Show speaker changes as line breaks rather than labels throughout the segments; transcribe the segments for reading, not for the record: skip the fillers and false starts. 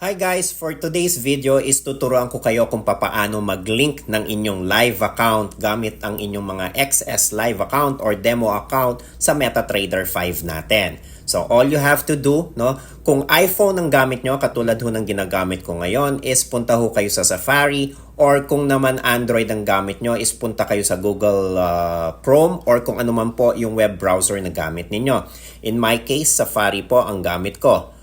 Hi guys! For today's video is tuturuan ko kayo kung paano mag-link ng inyong live account gamit ang inyong mga XS live account or demo account sa MetaTrader 5 natin. So all you have to do, kung iPhone ang gamit nyo, katulad ho ng ginagamit ko ngayon, is punta ho kayo sa Safari, or kung naman Android ang gamit nyo, is punta kayo sa Google Chrome or kung ano man po yung web browser na gamit ninyo. In my case, Safari po ang gamit ko.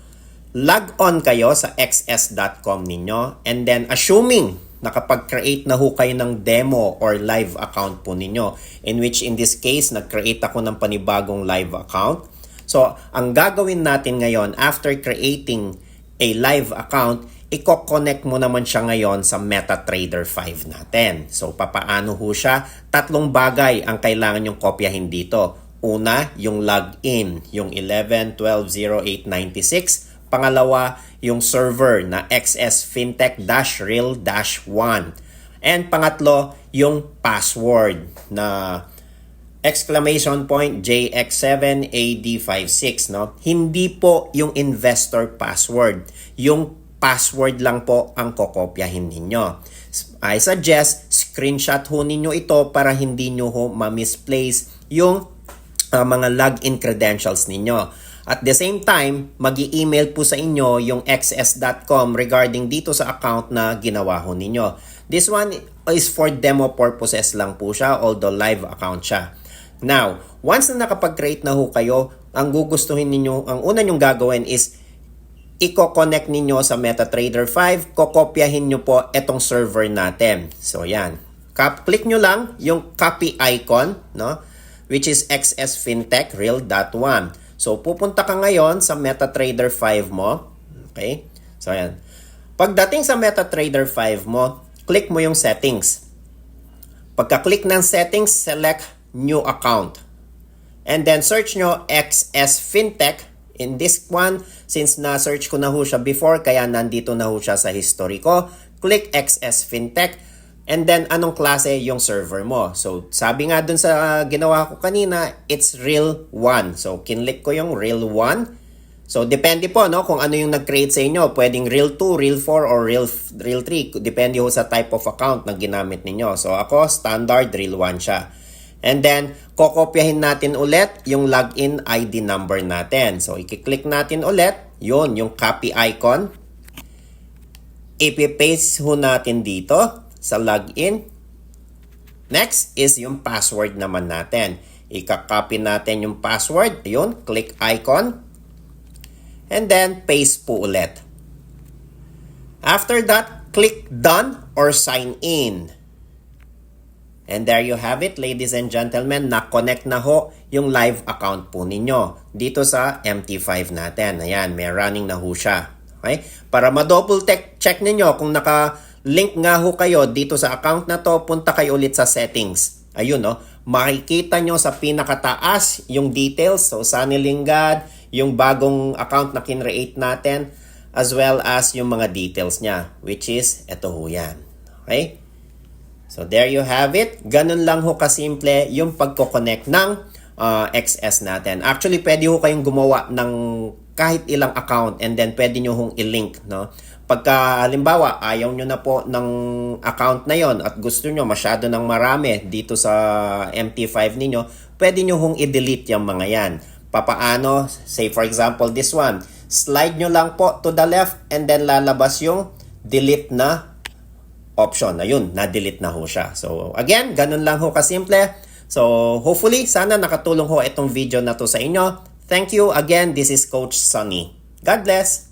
Log on kayo sa xs.com ninyo, and then assuming nakapag-create na ho kayo ng demo or live account po ninyo, in which in this case nag-create ako ng panibagong live account. So ang gagawin natin ngayon, after creating a live account, i-connect mo naman siya ngayon sa MetaTrader 5 natin. So papaano ho siya? Tatlong bagay ang kailangan yung kopyahin dito. Una, yung login, yung 11.12.08.96. Pangalawa, yung server na xsfintech-real-1. And pangatlo, yung password na !JX7AD56. Hindi po yung investor password. Yung password lang po ang kokopyahin ninyo. I suggest, screenshot ho ninyo ito para hindi nyo ho ma-misplace yung mga login credentials ninyo. At the same time, mag-i-email po sa inyo yung xs.com regarding dito sa account na ginawa ho ninyo. This one is for demo purposes lang po siya, although live account siya. Now, once na nakapag-create na ho kayo, ang gugustuhin ninyo, ang una nyong gagawin is i-connect ninyo sa MetaTrader 5, kokopyahin nyo po itong server natin. So, yan. Click nyo lang yung copy icon, which is xsfintech-real.1. So, pupunta ka ngayon sa MetaTrader 5 mo. Okay? So, ayan. Pagdating sa MetaTrader 5 mo, click mo yung settings. Pagka-click ng settings, select new account. And then, search nyo XS Fintech. In this one, since na-search ko na ho siya before, kaya nandito na ho siya sa history ko. Click XS Fintech. And then, anong klase yung server mo? So, sabi nga dun sa ginawa ko kanina, it's real 1. So, kinlik ko yung real 1. So, depende po kung ano yung nag-create sa inyo. Pwedeng real 2, real 4, or real 3. Depende ho sa type of account na ginamit ninyo. So, ako, standard real 1 siya. And then, kokopyahin natin ulit yung login ID number natin. So, i-click natin ulit. Yun, yung copy icon. Ipi-paste ho natin dito sa login. Next is yung password naman natin. Ika-copy natin yung password. Ayun, click icon. And then, paste po ulit. After that, click done or sign in. And there you have it, ladies and gentlemen. Na-connect na ho yung live account po ninyo dito sa MT5 natin. Ayan, may running na ho siya. Okay? Para ma-double check ninyo kung naka-link nga ho kayo dito sa account na to, punta kayo ulit sa settings. Ayun, makikita nyo sa pinakataas yung details. So, Sunny Lingad, yung bagong account na kinreate natin, as well as yung mga details niya, which is, eto ho yan. Okay? So, there you have it. Ganun lang ho kasimple yung pagko-connect ng XS natin. Actually, pwede ho kayong gumawa ng kahit ilang account and then pwede nyo hong i-link. Pagka halimbawa, ayaw nyo na po ng account na yon at gusto nyo masyado ng marami dito sa MT5 ninyo, pwede nyo hong i-delete yung mga yan. Papaano? Say for example, this one. Slide nyo lang po to the left and then lalabas yung delete na option. Ayun, na-delete na ho siya. So, again, ganun lang ho kasimple. So, hopefully, sana nakatulong ho itong video na to sa inyo. Thank you. Again, this is Coach Sunny. God bless!